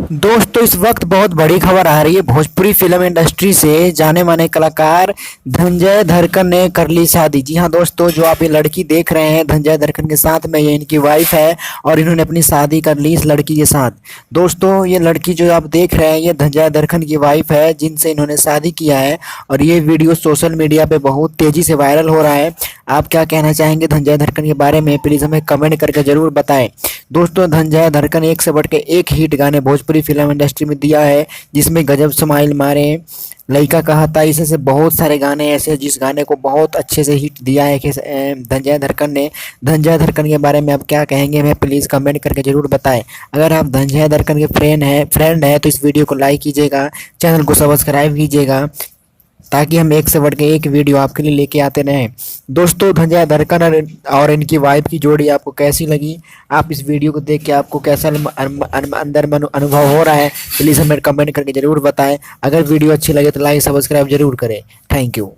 दोस्तों इस वक्त बहुत बड़ी खबर आ रही है। भोजपुरी फिल्म इंडस्ट्री से जाने माने कलाकार धनंजय धरकन ने कर ली शादी। जी हाँ दोस्तों, जो आप ये लड़की देख रहे हैं धनंजय धरकन के साथ में, ये इनकी वाइफ है और इन्होंने अपनी शादी कर ली इस लड़की के साथ। दोस्तों ये लड़की जो आप देख रहे हैं ये धनंजय धरकन की वाइफ है जिनसे इन्होंने शादी किया है और ये वीडियो सोशल मीडिया पे बहुत तेजी से वायरल हो रहा है। आप क्या कहना चाहेंगे धनंजय धरकन के बारे में, प्लीज हमें कमेंट करके जरूर बताएं। दोस्तों धनंजय धरकन एक से बढ़ के एक हिट गाने भोजपुरी फिल्म इंडस्ट्री में दिया है, जिसमें गजब स्माइल मारे, लइका कहता, ऐसे बहुत सारे गाने ऐसे हैं जिस गाने को बहुत अच्छे से हिट दिया है कि धनंजय धरकन ने। धनंजय धरकन के बारे में आप क्या कहेंगे हमें प्लीज़ कमेंट करके जरूर बताएं। अगर आप धनंजय धरकन के फ्रेंड है तो इस वीडियो को लाइक कीजिएगा, चैनल को सब्सक्राइब कीजिएगा, ताकि हम एक से बढ़ के एक वीडियो आपके लिए लेके आते रहें। दोस्तों धनंजय धरकन और इनकी वाइफ की जोड़ी आपको कैसी लगी? आप इस वीडियो को देख के आपको कैसा अंदर में अनुभव हो रहा है, प्लीज़ हमें कमेंट करके ज़रूर बताएं। अगर वीडियो अच्छी लगे तो लाइक सब्सक्राइब जरूर करें। Thank you.